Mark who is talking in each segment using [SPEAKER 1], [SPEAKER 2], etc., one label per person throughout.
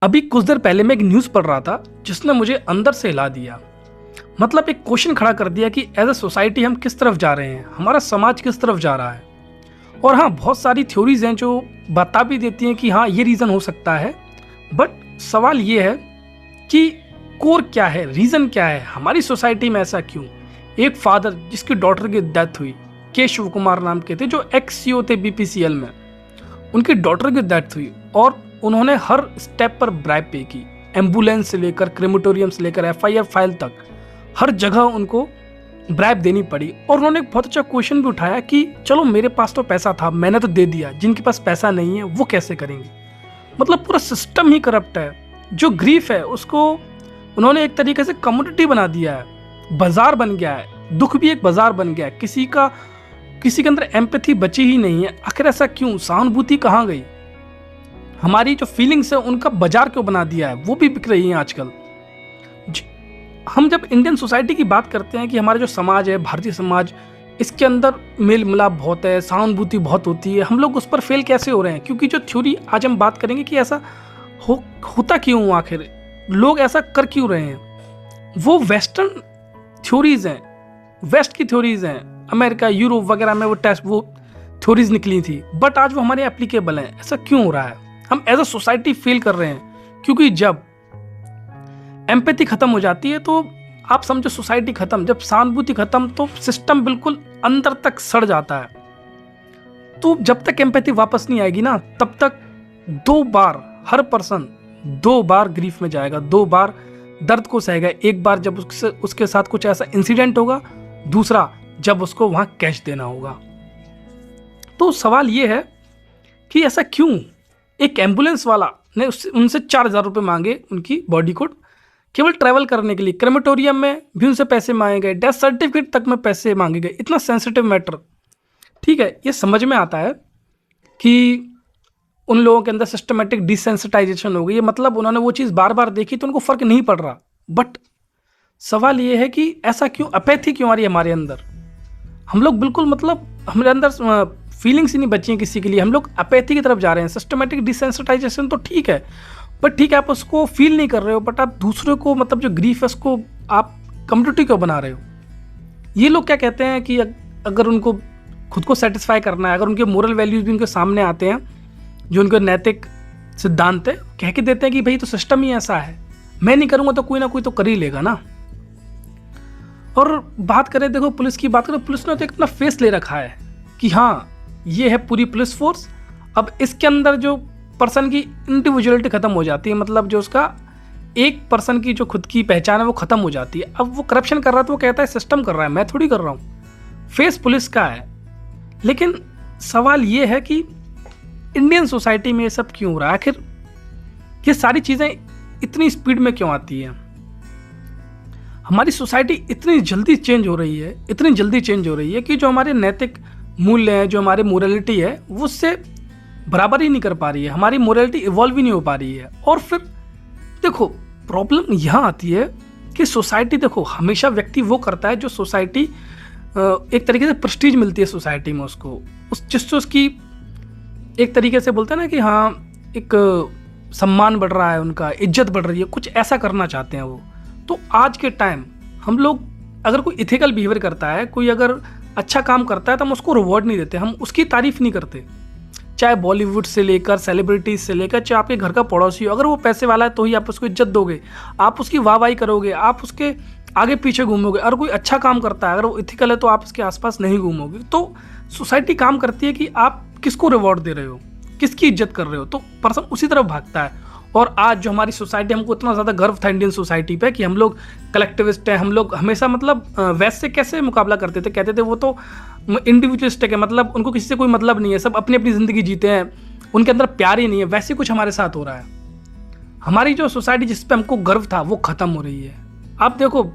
[SPEAKER 1] अभी कुछ देर पहले मैं एक न्यूज़ पढ़ रहा था जिसने मुझे अंदर से हिला दिया। मतलब एक क्वेश्चन खड़ा कर दिया कि एज अ सोसाइटी हम किस तरफ जा रहे हैं, हमारा समाज किस तरफ जा रहा है। और हाँ, बहुत सारी थ्योरीज हैं जो बता भी देती हैं कि हाँ ये रीज़न हो सकता है, बट सवाल ये है कि कोर क्या है, रीज़न क्या है, हमारी सोसाइटी में ऐसा क्यों। एक फादर जिसकी डॉटर की डेथ हुई, के शिव कुमार नाम के थे, जो एक्स सीईओ थे बीपीसीएल में, उनकी डॉटर की डेथ हुई और उन्होंने हर स्टेप पर ब्राइब पे की। एम्बुलेंस से लेकर क्रेमेटोरियम से लेकर एफआईआर फाइल तक हर जगह उनको ब्राइब देनी पड़ी। और उन्होंने एक बहुत अच्छा क्वेश्चन भी उठाया कि चलो मेरे पास तो पैसा था, मैंने तो दे दिया, जिनके पास पैसा नहीं है वो कैसे करेंगे। मतलब पूरा सिस्टम ही करप्ट है। जो ग्रीफ है उसको उन्होंने एक तरीके से कम्युनिटी बना दिया है, बाजार बन गया है, दुख भी एक बाजार बन गया है। किसी के अंदर एम्पैथी बची ही नहीं है। आखिर ऐसा क्यों, सहानुभूति कहाँ गई, हमारी जो फीलिंग्स है उनका बाजार क्यों बना दिया है, वो भी बिक रही है आजकल। हम जब इंडियन सोसाइटी की बात करते हैं कि हमारा जो समाज है, भारतीय समाज, इसके अंदर मेल मिलाप बहुत है, सहानुभूति बहुत होती है, हम लोग उस पर फेल कैसे हो रहे हैं। क्योंकि जो थ्योरी आज हम बात करेंगे कि ऐसा होता क्यों, आखिर लोग ऐसा कर क्यों रहे हैं, वो वेस्टर्न थ्योरीज हैं, वेस्ट की थ्योरीज हैं। अमेरिका, यूरोप वगैरह में वो थ्योरीज निकली थी, बट आज वो हमारे एप्लीकेबल हैं। ऐसा क्यों हो रहा है, हम एज अ सोसाइटी फेल कर रहे हैं। क्योंकि जब एम्पैथी खत्म हो जाती है तो आप समझो सोसाइटी खत्म, जब सहानुभूति खत्म तो सिस्टम बिल्कुल अंदर तक सड़ जाता है। तो जब तक एम्पैथी वापस नहीं आएगी ना, तब तक 2 बार हर पर्सन 2 बार ग्रीफ में जाएगा, 2 बार दर्द को सहेगा। एक बार जब उसके साथ कुछ ऐसा इंसिडेंट होगा, दूसरा जब उसको वहां कैश देना होगा। तो सवाल यह है कि ऐसा क्यों। एक एम्बुलेंस वाला ने उनसे 4,000 रुपये मांगे उनकी बॉडी को केवल ट्रैवल करने के लिए, क्रेमेटोरियम में भी उनसे पैसे मांगे गए, डेथ सर्टिफिकेट तक में पैसे मांगे गए। इतना सेंसिटिव मैटर, ठीक है, ये समझ में आता है कि उन लोगों के अंदर सिस्टमेटिक डिसेंसिटाइजेशन हो गई है। मतलब उन्होंने वो चीज़ बार बार देखी तो उनको फ़र्क नहीं पड़ रहा। बट सवाल ये है कि ऐसा क्यों, अपैथी क्यों आ रही है हमारे अंदर। हम लोग बिल्कुल, मतलब हमारे अंदर फीलिंग्स ही नहीं बची हैं किसी के लिए, हम लोग अपैथी की तरफ जा रहे हैं। सिस्टमेटिक डिसेंसिटाइजेशन तो ठीक है, बट ठीक है आप उसको फील नहीं कर रहे हो, बट आप दूसरे को, मतलब जो ग्रीफ है उसको आप कम्युनिटी क्यों बना रहे हो। ये लोग क्या कहते हैं कि अगर उनको खुद को सेटिस्फाई करना है, अगर उनके मोरल वैल्यूज भी उनके सामने आते हैं, जो उनके नैतिक सिद्धांत है, कह के देते हैं कि भाई तो सिस्टम ही ऐसा है, मैं नहीं करूँगा तो कोई ना कोई तो कर ही लेगा ना। और बात करें, देखो पुलिस की बात करें, पुलिस ने तो एक अपना फेस ले रखा है कि हाँ ये है पूरी पुलिस फोर्स। अब इसके अंदर जो पर्सन की इंडिविजुअलिटी खत्म हो जाती है, मतलब जो उसका एक पर्सन की जो खुद की पहचान है वो खत्म हो जाती है। अब वो करप्शन कर रहा है तो वो कहता है सिस्टम कर रहा है, मैं थोड़ी कर रहा हूँ, फेस पुलिस का है। लेकिन सवाल ये है कि इंडियन सोसाइटी में ये सब क्यों हो रहा है, आखिर ये सारी चीज़ें इतनी स्पीड में क्यों आती हैं। हमारी सोसाइटी इतनी जल्दी चेंज हो रही है, इतनी जल्दी चेंज हो रही है कि जो हमारे नैतिक मूल्य हैं, जो हमारी मोरालिटी है, वो उससे बराबर ही नहीं कर पा रही है। हमारी मोरालिटी इवॉल्व ही नहीं हो पा रही है। और फिर देखो प्रॉब्लम यहाँ आती है कि सोसाइटी, देखो हमेशा व्यक्ति वो करता है जो सोसाइटी, एक तरीके से प्रेस्टीज मिलती है सोसाइटी में उसको, जिससे उसकी एक तरीके से बोलते हैं ना कि हाँ एक सम्मान बढ़ रहा है, उनका इज्जत बढ़ रही है, कुछ ऐसा करना चाहते हैं वो। तो आज के टाइम हम लोग, अगर कोई इथिकल बिहेवियर करता है, कोई अगर अच्छा काम करता है तो हम उसको रिवॉर्ड नहीं देते, हम उसकी तारीफ नहीं करते। चाहे बॉलीवुड से लेकर सेलिब्रिटीज से लेकर, चाहे आपके घर का पड़ोसी हो, अगर वो पैसे वाला है तो ही आप उसको इज्जत दोगे, आप उसकी वाहवाही करोगे, आप उसके आगे पीछे घूमोगे। अगर कोई अच्छा काम करता है, अगर वो इथिकल है, तो आप उसके आसपास नहीं घूमोगे। तो सोसाइटी काम करती है कि आप किसको रिवॉर्ड दे रहे हो, किसकी इज्जत कर रहे हो, तो पर्सन उसी तरफ भागता है। और आज जो हमारी सोसाइटी, हमको इतना ज़्यादा गर्व था इंडियन सोसाइटी पे कि हम लोग कलेक्टिविस्ट हैं, हम लोग हमेशा, मतलब वैसे से कैसे मुकाबला करते थे, कहते थे वो तो इंडिविजुअलिस्टिक है, मतलब उनको किसी से कोई मतलब नहीं है, सब अपनी अपनी ज़िंदगी जीते हैं, उनके अंदर प्यार ही नहीं है। वैसे कुछ हमारे साथ हो रहा है। हमारी जो सोसाइटी जिस पे हमको गर्व था वो ख़त्म हो रही है। आप देखो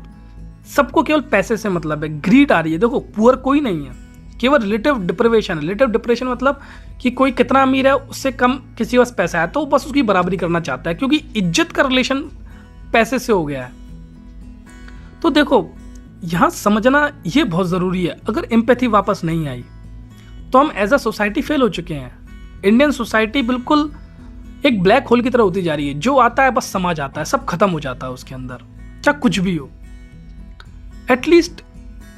[SPEAKER 1] सबको केवल पैसे से मतलब है, ग्रीड आ रही है। देखो पुअर कोई नहीं है, केवल रिलेटिव डिप्रिवेशन। रिलेटिव डिप्रेशन मतलब कि कोई कितना अमीर है, उससे कम किसी के पास पैसा है तो बस उसकी बराबरी करना चाहता है, क्योंकि इज्जत का रिलेशन पैसे से हो गया है। तो देखो यहाँ समझना ये बहुत ज़रूरी है। अगर एम्पैथी वापस नहीं आई तो हम एज अ सोसाइटी फेल हो चुके हैं। इंडियन सोसाइटी बिल्कुल एक ब्लैक होल की तरह होती जा रही है। जो आता है बस समा जाता है, सब खत्म हो जाता है उसके अंदर, चाहे कुछ भी हो। एटलीस्ट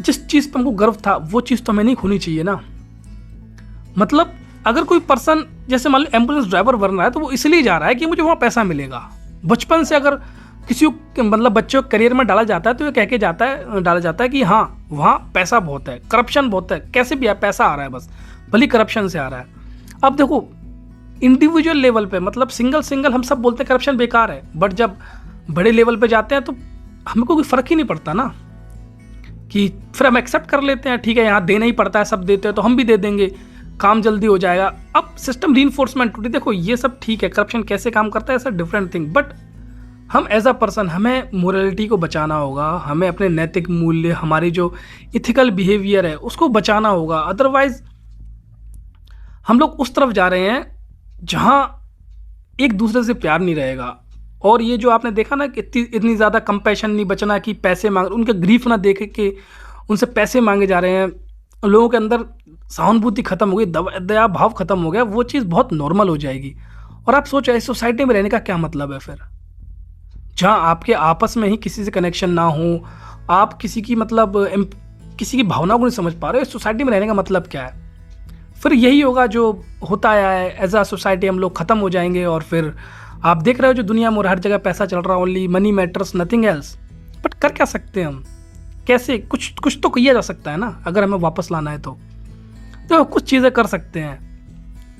[SPEAKER 1] जिस चीज़ पर हमको गर्व था वो चीज़ तो हमें नहीं खोनी चाहिए ना। मतलब अगर कोई पर्सन जैसे मान लो एम्बुलेंस ड्राइवर बन रहा है तो वो इसलिए जा रहा है कि मुझे वहाँ पैसा मिलेगा। बचपन से अगर किसी को मतलब बच्चों को करियर में डाला जाता है तो ये कह के डाला जाता है कि हाँ वहाँ पैसा बहुत है, करप्शन बहुत है, कैसे भी है पैसा आ रहा है, बस भले करप्शन से आ रहा है। अब देखो इंडिविजुअल लेवल पे मतलब सिंगल हम सब बोलते हैं करप्शन बेकार है, बट जब बड़े लेवल पे जाते हैं तो हमको कोई फर्क ही नहीं पड़ता ना, कि फिर हम एक्सेप्ट कर लेते हैं, ठीक है यहाँ देना ही पड़ता है, सब देते हैं तो हम भी दे देंगे, काम जल्दी हो जाएगा। अब सिस्टम रीइंफोर्समेंट टूटी, देखो ये सब ठीक है, करप्शन कैसे काम करता है ऐसा डिफरेंट थिंग, बट हम एज अ पर्सन हमें मोरालिटी को बचाना होगा, हमें अपने नैतिक मूल्य, हमारी जो इथिकल बिहेवियर है उसको बचाना होगा। अदरवाइज हम लोग उस तरफ जा रहे हैं जहाँ एक दूसरे से प्यार नहीं रहेगा। और ये जो आपने देखा ना कि इतनी ज़्यादा कंपैशन नहीं बचना कि पैसे मांग, उनके ग्रीफ ना देख के उनसे पैसे मांगे जा रहे हैं, लोगों के अंदर सहानुभूति खत्म हो गई, दया भाव खत्म हो गया, वो चीज़ बहुत नॉर्मल हो जाएगी। और आप सोचो इस सोसाइटी में रहने का क्या मतलब है फिर, जहाँ आपके आपस में ही किसी से कनेक्शन ना हो, आप किसी की मतलब किसी की भावनाओं को नहीं समझ पा रहे हो, इस सोसाइटी में रहने का मतलब क्या है। फिर यही होगा जो होता आया है, एज अ सोसाइटी हम लोग ख़त्म हो जाएंगे। और फिर आप देख रहे हो जो दुनिया में हर जगह पैसा चल रहा है, only money matters nothing else. But कर क्या सकते हैं हम, कैसे कुछ तो किया जा सकता है ना, अगर हमें वापस लाना है तो कुछ चीज़ें कर सकते हैं।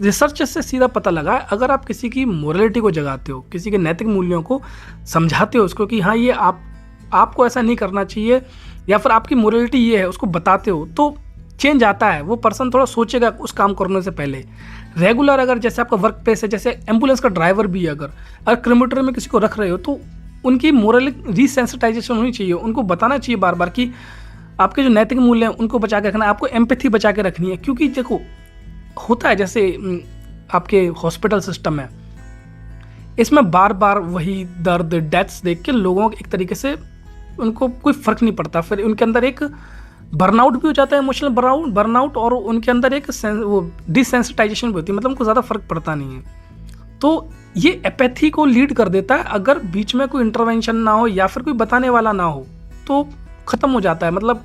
[SPEAKER 1] रिसर्च से सीधा पता लगा है, अगर आप किसी की मोरालिटी को जगाते हो, किसी के नैतिक मूल्यों को समझाते हो उसको कि हाँ ये आपको ऐसा नहीं करना चाहिए, या फिर आपकी मोरालिटी ये है, उसको बताते हो तो चेंज आता है। वो पर्सन थोड़ा सोचेगा उस काम करने से पहले। रेगुलर अगर जैसे आपका वर्क प्लेस है, जैसे एम्बुलेंस का ड्राइवर भी है, अगर किलोमीटर में किसी को रख रहे हो तो उनकी मोरल रीसेंसिटाइजेशन होनी चाहिए, उनको बताना चाहिए बार बार कि आपके जो नैतिक मूल्य हैं उनको बचा के रखना है, आपको एम्पैथी बचा के रखनी है। क्योंकि देखो होता है जैसे आपके हॉस्पिटल सिस्टम है, इसमें बार बार वही दर्द डेथ्स देख के लोगों एक तरीके से उनको कोई फ़र्क नहीं पड़ता, फिर उनके अंदर एक बर्नआउट भी हो जाता है, इमोशनल बर्नआउट, और उनके अंदर एक वो डिसेंसिटाइजेशन भी होती है, मतलब उनको ज़्यादा फर्क पड़ता नहीं है। तो ये एपैथी को लीड कर देता है, अगर बीच में कोई इंटरवेंशन ना हो या फिर कोई बताने वाला ना हो तो ख़त्म हो जाता है। मतलब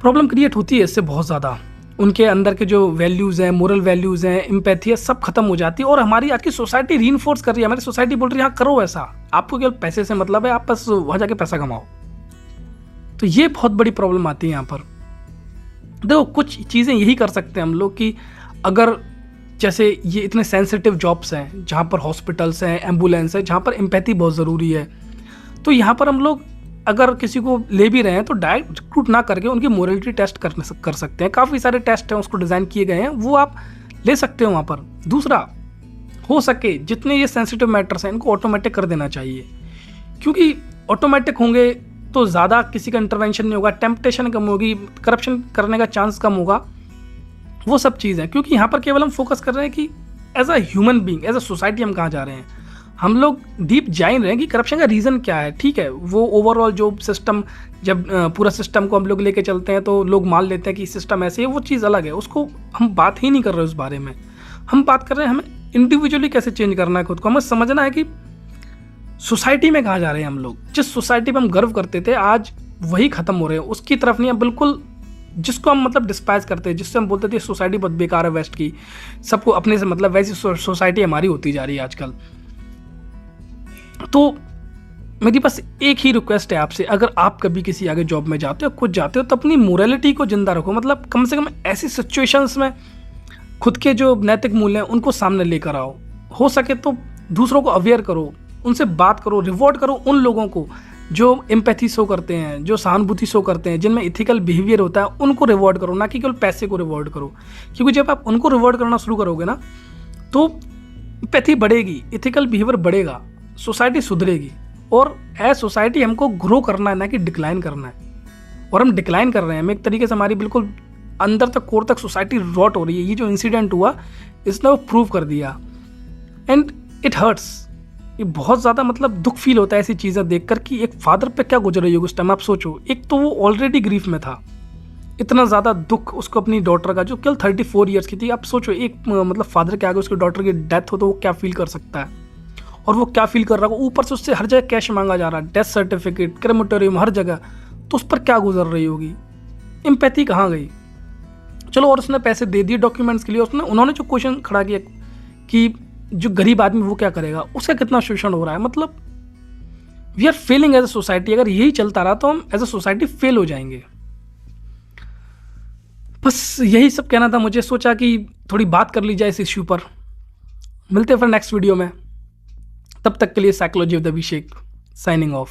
[SPEAKER 1] प्रॉब्लम क्रिएट होती है इससे बहुत ज़्यादा, उनके अंदर के जो वैल्यूज़ हैं, मोरल वैल्यूज़ हैं, एम्पैथी है, सब खत्म हो जाती है। और हमारी आज की सोसाइटी रीइंफोर्स कर रही है, हमारी सोसाइटी बोल रही है हाँ करो ऐसा, आपको केवल पैसे से मतलब है, आप बस वहाँ जाके पैसा कमाओ। तो ये बहुत बड़ी प्रॉब्लम आती है यहाँ पर। देखो कुछ चीज़ें यही कर सकते हैं हम लोग कि अगर जैसे ये इतने सेंसिटिव जॉब्स हैं जहाँ पर हॉस्पिटल्स हैं, एम्बुलेंस है, जहाँ पर एम्पैथी बहुत ज़रूरी है, तो यहाँ पर हम लोग अगर किसी को ले भी रहे हैं तो डायरेक्ट रिक्रूट ना करके उनकी मोरालिटी टेस्ट कर सकते हैं। काफ़ी सारे टेस्ट हैं उसको डिज़ाइन किए गए हैं, वो आप ले सकते हो वहाँ पर। दूसरा, हो सके जितने ये सेंसिटिव मैटर्स हैं इनको ऑटोमेटिक कर देना चाहिए, क्योंकि ऑटोमेटिक होंगे तो ज़्यादा किसी का इंटरवेंशन नहीं होगा, टेम्पटेशन कम होगी, करप्शन करने का चांस कम होगा, वो सब चीज़ है। क्योंकि यहाँ पर केवल हम फोकस कर रहे हैं कि as a human being, as a society हम कहाँ जा रहे हैं। हम लोग डीप जान रहे हैं कि करप्शन का रीज़न क्या है। ठीक है, वो ओवरऑल जो सिस्टम, जब पूरा सिस्टम को हम लोग लेके चलते हैं तो लोग मान लेते हैं कि सिस्टम ऐसे है, वो चीज़ अलग है, उसको हम बात ही नहीं कर रहे उस बारे में। हम बात कर रहे हैं हमें इंडिविजुअली कैसे चेंज करना है खुद को, हमें समझना है कि सोसाइटी में कहाँ जा रहे हैं हम लोग। जिस सोसाइटी में हम गर्व करते थे आज वही ख़त्म हो रहे हैं, उसकी तरफ नहीं है बिल्कुल। जिसको हम मतलब डिस्पाइज करते हैं, जिससे हम बोलते थे सोसाइटी बहुत बेकार है वेस्ट की, सबको अपने से मतलब, वैसी सोसाइटी हमारी होती जा रही है आजकल। तो मेरी बस एक ही रिक्वेस्ट है आपसे, अगर आप कभी किसी आगे जॉब में जाते हो, खुद जाते हो, तो अपनी मोरालिटी को जिंदा रखो। मतलब कम से कम ऐसी सिचुएशंस में खुद के जो नैतिक मूल्य हैं उनको सामने लेकर आओ। हो सके तो दूसरों को अवेयर करो, उनसे बात करो, रिवॉर्ड करो उन लोगों को जो एम्पैथी शो करते हैं, जो सहानुभूति शो करते हैं, जिनमें इथिकल बिहेवियर होता है, उनको रिवॉर्ड करो, ना कि केवल पैसे को रिवॉर्ड करो। क्योंकि जब आप उनको रिवॉर्ड करना शुरू करोगे ना तो एम्पैथी बढ़ेगी, इथिकल बिहेवियर बढ़ेगा, सोसाइटी सुधरेगी। और एज सोसाइटी हमको ग्रो करना है, ना कि डिक्लाइन करना है। और हम डिक्लाइन कर रहे हैं, हम एक तरीके से हमारी बिल्कुल अंदर तक कोर तक सोसाइटी रॉट हो रही है। ये जो इंसिडेंट हुआ इसने वो प्रूव कर दिया, एंड इट हर्ट्स। ये बहुत ज़्यादा मतलब दुख फील होता है ऐसी चीज़ें देखकर कि एक फादर पे क्या गुजर रही होगी उस टाइम। आप सोचो, एक तो वो ऑलरेडी ग्रीफ में था, इतना ज़्यादा दुख उसको अपनी डॉटर का, जो केवल 34 ईयर्स की थी। आप सोचो एक मतलब फादर के आगे उसकी डॉटर की डेथ हो तो वो क्या फील कर सकता है, और वो क्या फील कर रहा है। ऊपर से उससे हर जगह कैश मांगा जा रहा है, डेथ सर्टिफिकेट, क्रेमेटोरियम, हर जगह। तो उस पर क्या गुजर रही होगी, एम्पैथी कहाँ गई। चलो, और उसने पैसे दे दिए डॉक्यूमेंट्स के लिए। उन्होंने जो क्वेश्चन खड़ा किया कि जो गरीब आदमी वो क्या करेगा, उसका कितना शोषण हो रहा है। मतलब we are failing as a society. अगर यही चलता रहा तो हम एज अ सोसाइटी फेल हो जाएंगे। बस यही सब कहना था मुझे। सोचा कि थोड़ी बात कर ली जाए इस इश्यू पर। मिलते हैं फिर नेक्स्ट वीडियो में। तब तक के लिए psychology of the Abhishek signing off.